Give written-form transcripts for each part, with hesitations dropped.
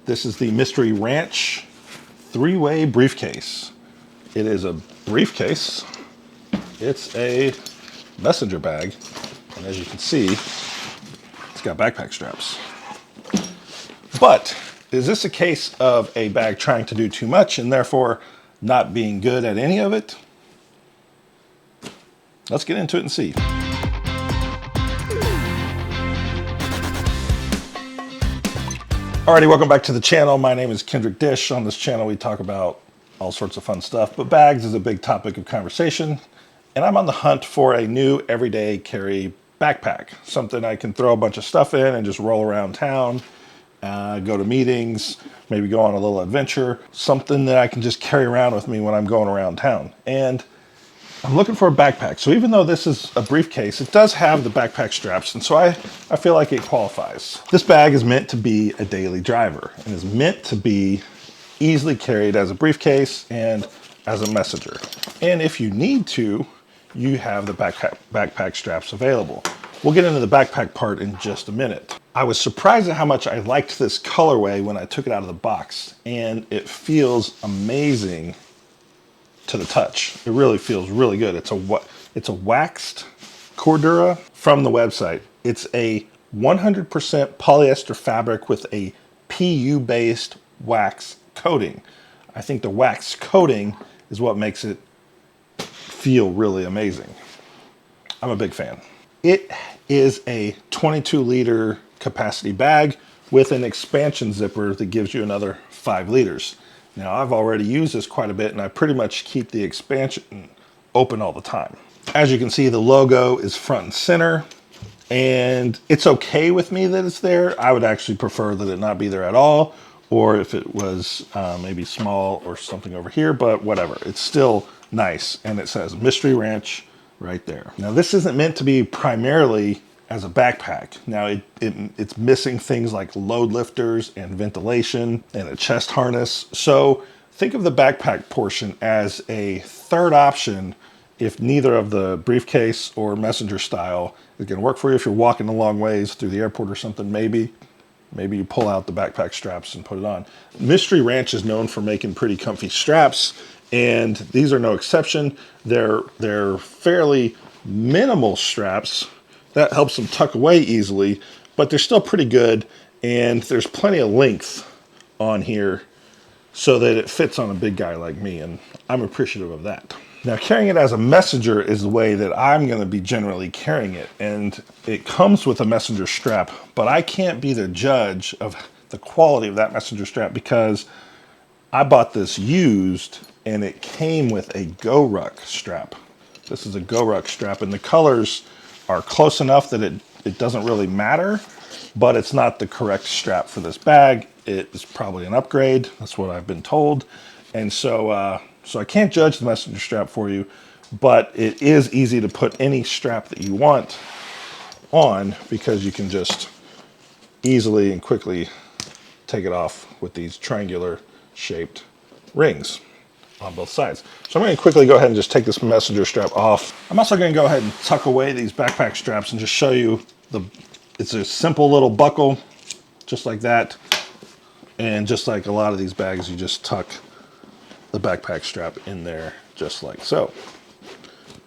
This is the Mystery Ranch 3-way briefcase. It is a briefcase. It's a messenger bag. And as you can see, it's got backpack straps. But is this a case of a bag trying to do too much and therefore not being good at any of it? Let's get into it and see. Alrighty, welcome back to the channel. My name is Kendrick Dish. On this channel, we talk about all sorts of fun stuff, but bags is a big topic of conversation. And I'm on the hunt for a new everyday carry backpack, something I can throw a bunch of stuff in and just roll around town, go to meetings, maybe go on a little adventure, something that I can just carry around with me when I'm going around town. And I'm looking for a backpack. So even though this is a briefcase, it does have the backpack straps. And so I feel like it qualifies. This bag is meant to be a daily driver and is meant to be easily carried as a briefcase and as a messenger. And if you need to, you have the backpack straps available. We'll get into the backpack part in just a minute. I was surprised at how much I liked this colorway when I took it out of the box, and it feels amazing to the touch. It really feels really good. It's a waxed Cordura from the website. It's a 100% polyester fabric with a PU-based wax coating. I think the wax coating is what makes it feel really amazing. I'm a big fan. It is a 22-liter capacity bag with an expansion zipper that gives you another 5 liters. Now, I've already used this quite a bit, and I pretty much keep the expansion open all the time. As you can see, the logo is front and center, and it's okay with me that it's there. I would actually prefer that it not be there at all, or if it was maybe small or something over here, but whatever. It's still nice, and it says Mystery Ranch right there. Now, this isn't meant to be primarily as a backpack. Now, it's missing things like load lifters and ventilation and a chest harness. So think of the backpack portion as a third option if neither of the briefcase or messenger style is going to work for you. If you're walking a long ways through the airport or something, maybe you pull out the backpack straps and put it on. Mystery Ranch is known for making pretty comfy straps, and these are no exception. They're fairly minimal straps. That helps them tuck away easily, but they're still pretty good, and there's plenty of length on here so that it fits on a big guy like me, and I'm appreciative of that. Now, carrying it as a messenger is the way that I'm going to be generally carrying it, and it comes with a messenger strap, but I can't be the judge of the quality of that messenger strap because I bought this used, and it came with a GoRuck strap. This is a GoRuck strap, and the colors are close enough that it doesn't really matter, but it's not the correct strap for this bag. It is probably an upgrade. That's what I've been told. And so I can't judge the messenger strap for you, but it is easy to put any strap that you want on because you can just easily and quickly take it off with these triangular shaped rings on both sides. So I'm going to quickly go ahead and just take this messenger strap off. I'm also going to go ahead and tuck away these backpack straps and just show you it's a simple little buckle, just like that. And just like a lot of these bags, you just tuck the backpack strap in there just like so.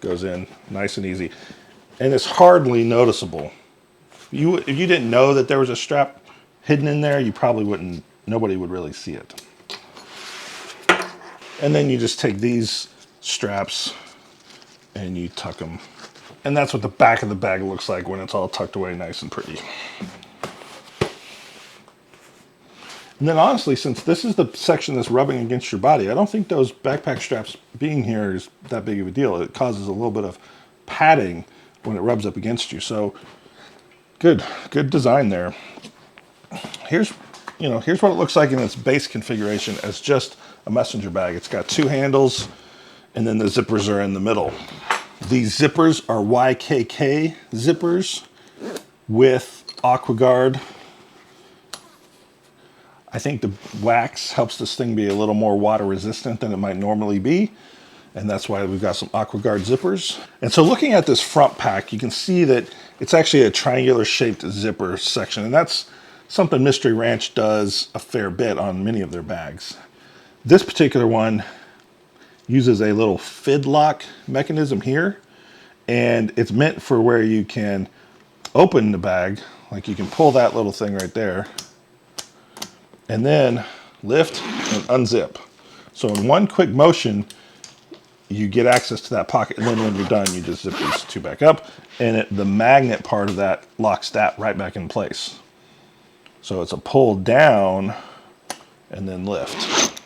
Goes in nice and easy. And it's hardly noticeable. If you didn't know that there was a strap hidden in there, nobody would really see it. And then you just take these straps and you tuck them. And that's what the back of the bag looks like when it's all tucked away nice and pretty. And then honestly, since this is the section that's rubbing against your body, I don't think those backpack straps being here is that big of a deal. It causes a little bit of padding when it rubs up against you. So good design there. Here's what it looks like in its base configuration as just a messenger bag. It's got 2 handles, and then the zippers are in the middle. These zippers are YKK zippers with AquaGuard. I think the wax helps this thing be a little more water resistant than it might normally be, and that's why we've got some AquaGuard zippers. And so looking at this front pack, you can see that it's actually a triangular shaped zipper section, and that's something Mystery Ranch does a fair bit on many of their bags. This particular one uses a little fid lock mechanism here, and it's meant for where you can open the bag, like you can pull that little thing right there, and then lift and unzip. So in one quick motion, you get access to that pocket, and then when you're done, you just zip these two back up, and the magnet part of that locks that right back in place. So it's a pull down and then lift.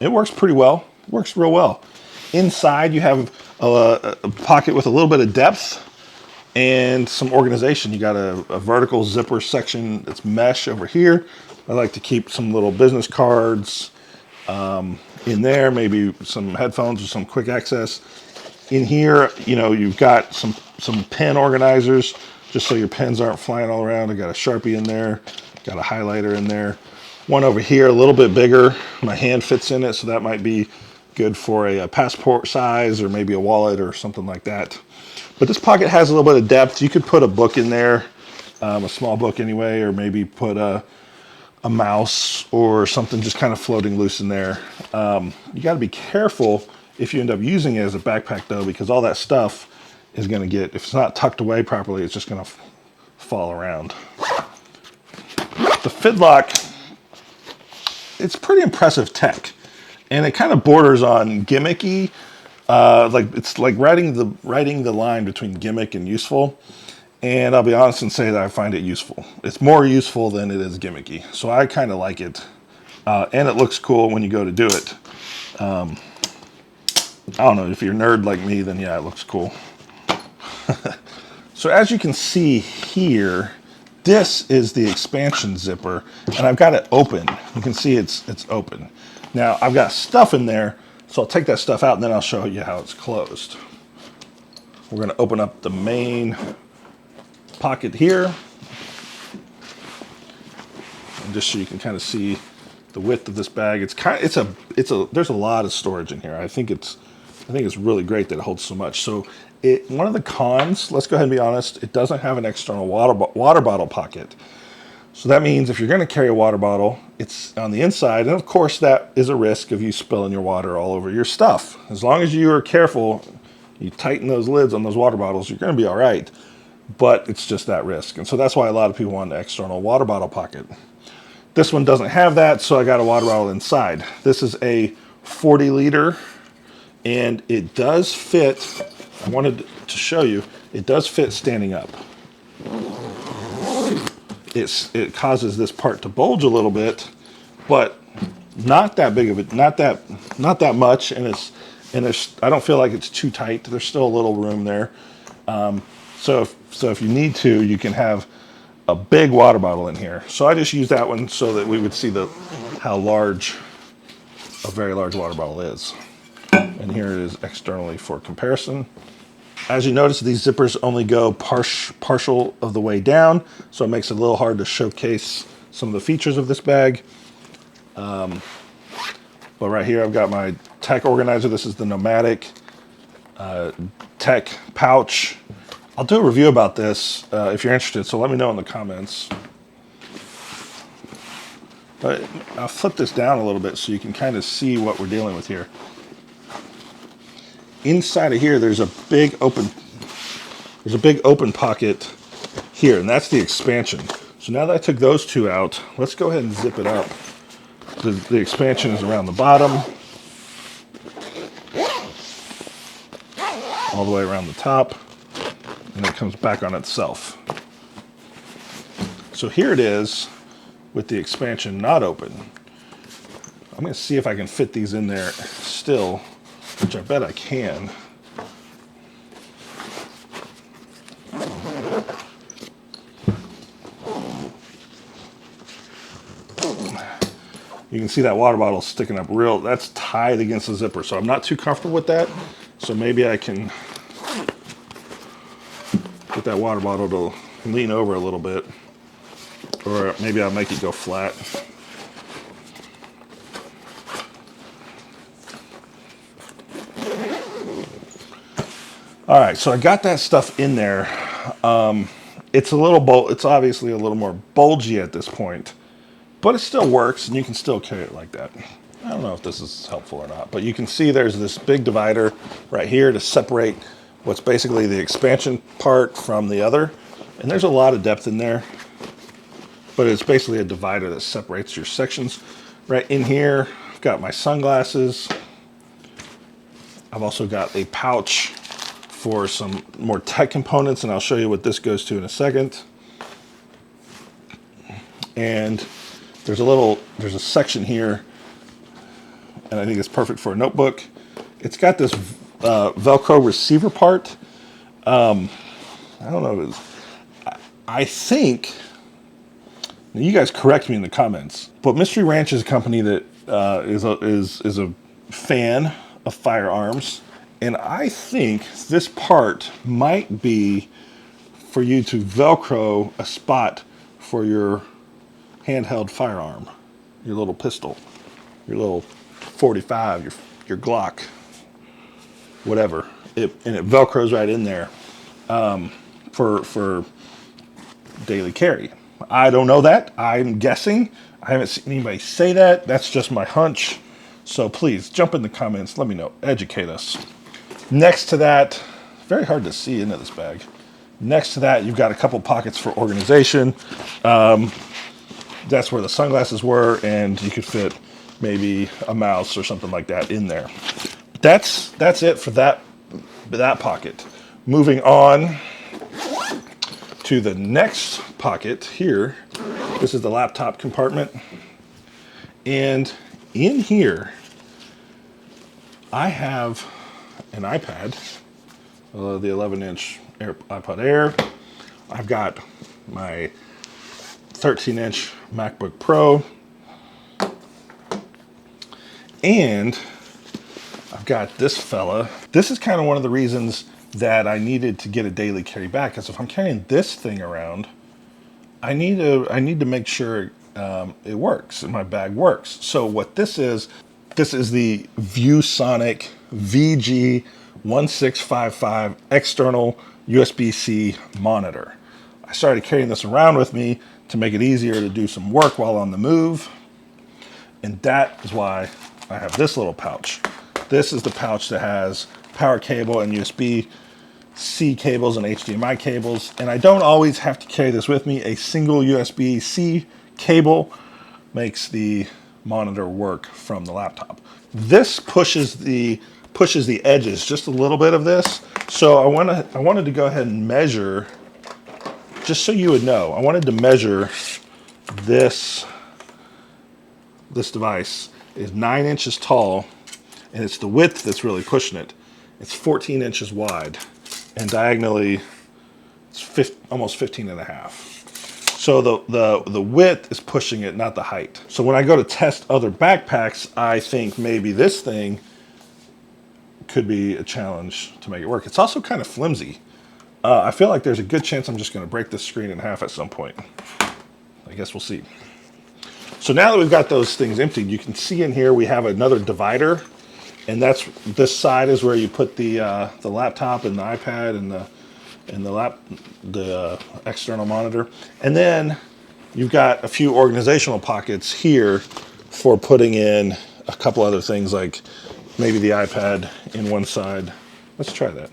It works pretty well. It works real well. Inside, you have a pocket with a little bit of depth and some organization. You got a vertical zipper section that's mesh over here. I like to keep some little business cards in there, maybe some headphones or some quick access. In here, you know, you've got some pen organizers, just so your pens aren't flying all around. I got a Sharpie in there, got a highlighter in there. One over here, a little bit bigger. My hand fits in it, so that might be good for a passport size or maybe a wallet or something like that. But this pocket has a little bit of depth. You could put a book in there, a small book anyway, or maybe put a mouse or something just kind of floating loose in there. You got to be careful if you end up using it as a backpack though, because all that stuff is going to get, if it's not tucked away properly, it's just going to fall around. The Fidlock, it's pretty impressive tech, and it kind of borders on gimmicky. Like it's like writing the line between gimmick and useful. And I'll be honest and say that I find it useful. It's more useful than it is gimmicky. So I kind of like it. And it looks cool when you go to do it. I don't know, if you're a nerd like me, then yeah, it looks cool. So as you can see here, this is the expansion zipper, and I've got it open. You can see it's open. Now I've got stuff in there, so I'll take that stuff out and then I'll show you how it's closed. We're gonna open up the main pocket here, and just so you can kind of see the width of this bag. There's a lot of storage in here. I think it's really great that it holds so much. So one of the cons, let's go ahead and be honest, it doesn't have an external water bottle pocket. So that means if you're going to carry a water bottle, it's on the inside, and of course that is a risk of you spilling your water all over your stuff. As long as you are careful, you tighten those lids on those water bottles, you're going to be all right. But it's just that risk. And so that's why a lot of people want an external water bottle pocket. This one doesn't have that, so I got a water bottle inside. This is a 40 liter, and it does fit. I wanted to show you, it does fit standing up. It causes this part to bulge a little bit, but not that big of it, not that much, and I don't feel like it's too tight. There's still a little room there. So if you need to, you can have a big water bottle in here. So I just use that one so that we would see how large a very large water bottle is. And here it is externally for comparison. As you notice, these zippers only go partial of the way down, so it makes it a little hard to showcase some of the features of this bag. But right here, I've got my tech organizer. This is the Nomadic tech pouch. I'll do a review about this if you're interested, so let me know in the comments. But I'll flip this down a little bit so you can kind of see what we're dealing with here. Inside of here, there's a big open pocket here, and that's the expansion. So now that I took those two out, let's go ahead and zip it up. The expansion is around the bottom, all the way around the top, and it comes back on itself. So here it is with the expansion not open. I'm going to see if I can fit these in there still, which I bet I can. You can see that water bottle sticking up real, that's tied against the zipper, so I'm not too comfortable with that. So maybe I can get that water bottle to lean over a little bit, or maybe I'll make it go flat. All right, so I got that stuff in there. It's it's obviously a little more bulgy at this point, but it still works and you can still carry it like that. I don't know if this is helpful or not, but you can see there's this big divider right here to separate what's basically the expansion part from the other. And there's a lot of depth in there, but it's basically a divider that separates your sections. Right in here, I've got my sunglasses. I've also got a pouch for some more tech components, and I'll show you what this goes to in a second. And there's a section here, and I think it's perfect for a notebook. It's got this Velcro receiver part. I don't know. I think, you guys correct me in the comments, but Mystery Ranch is a company that is a fan of firearms, and I think this part might be for you to Velcro a spot for your handheld firearm, your little pistol, your little 45, your Glock, whatever. And it Velcros right in there for daily carry. I don't know that. I'm guessing. I haven't seen anybody say that. That's just my hunch. So please jump in the comments. Let me know. Educate us. Next to that, very hard to see into this bag. Next to that, you've got a couple pockets for organization. That's where the sunglasses were, and you could fit maybe a mouse or something like that in there. That's it for that pocket. Moving on to the next pocket here. This is the laptop compartment. And in here, I have an iPad, the 11-inch iPod Air. I've got my 13-inch MacBook Pro. And I've got this fella. This is kind of one of the reasons that I needed to get a daily carry bag, because if I'm carrying this thing around, I need to make sure it works and my bag works. So what this is the ViewSonic VG1655 external USB-C monitor. I started carrying this around with me to make it easier to do some work while on the move, and that is why I have this little pouch. This is the pouch that has power cable and USB-C cables and HDMI cables, and I don't always have to carry this with me. A single USB-C cable makes the monitor work from the laptop. This pushes the edges just a little bit of this. So I wanted to go ahead and measure, just so you would know. I wanted to measure this device is 9 inches tall, and it's the width that's really pushing it. It's 14 inches wide, and diagonally it's almost 15 and a half. So the width is pushing it, not the height. So when I go to test other backpacks, I think maybe this thing could be a challenge to make it work. It's also kind of flimsy. I feel like there's a good chance I'm just going to break this screen in half at some point. I guess we'll see. So now that we've got those things emptied, you can see in here we have another divider, and this side is where you put the laptop and the iPad and the external monitor, and then you've got a few organizational pockets here for putting in a couple other things, like maybe the iPad in one side. Let's try that.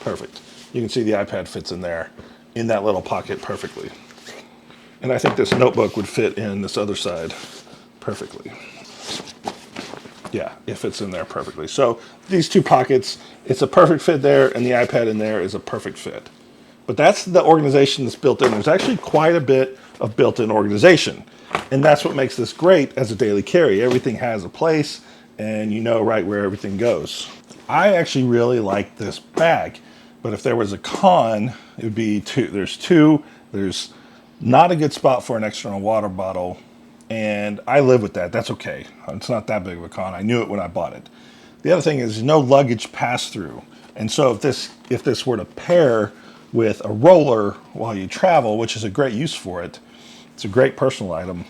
Perfect. You can see the iPad fits in there, in that little pocket perfectly. And I think this notebook would fit in this other side perfectly. Yeah, it fits in there perfectly. So these two pockets, it's a perfect fit there, and the iPad in there is a perfect fit. But that's the organization that's built in. There's actually quite a bit of built-in organization. And that's what makes this great as a daily carry. Everything has a place, and you know right where everything goes. I actually really like this bag, but if there was a con, it would be two. There's not a good spot for an external water bottle, and I live with that. That's okay. It's not that big of a con. I knew it when I bought it. The other thing is no luggage pass-through. And so if this were to pair with a roller while you travel, which is a great use for it, it's a great personal item,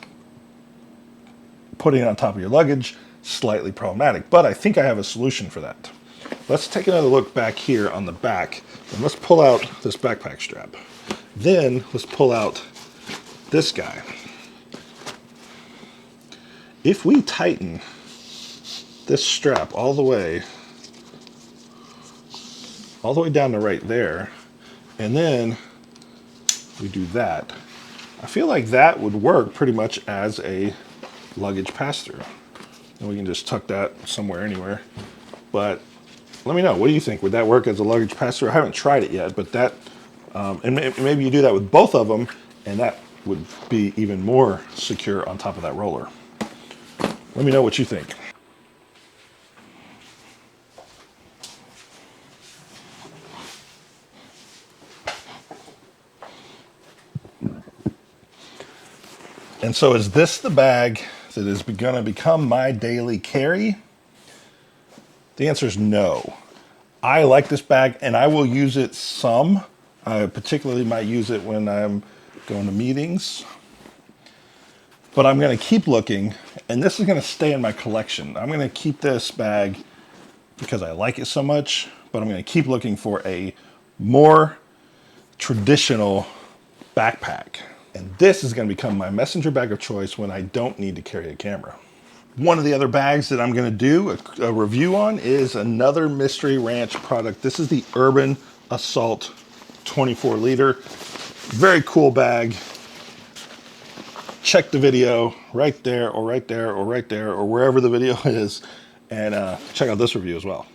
putting it on top of your luggage, slightly problematic. But I think I have a solution for that. Let's take another look back here on the back, and let's pull out this backpack strap. Then let's pull out this guy. If we tighten this strap all the way down to right there, and then we do that, I feel like that would work pretty much as a luggage pass-through. And we can just tuck that somewhere, anywhere. But let me know, what do you think? Would that work as a luggage pass-through? I haven't tried it yet, but that, and maybe you do that with both of them, and that would be even more secure on top of that roller. Let me know what you think. And so is this the bag that is going to become my daily carry? The answer is no. I like this bag and I will use it some. I particularly might use it when I'm going to meetings. But I'm going to keep looking, and this is going to stay in my collection. I'm going to keep this bag because I like it so much, but I'm going to keep looking for a more traditional backpack. And this is going to become my messenger bag of choice when I don't need to carry a camera. One of the other bags that I'm going to do a review on is another Mystery Ranch product. This is the Urban Assault 24 liter. Very cool bag. Check the video right there, or right there, or right there, or wherever the video is, and check out this review as well.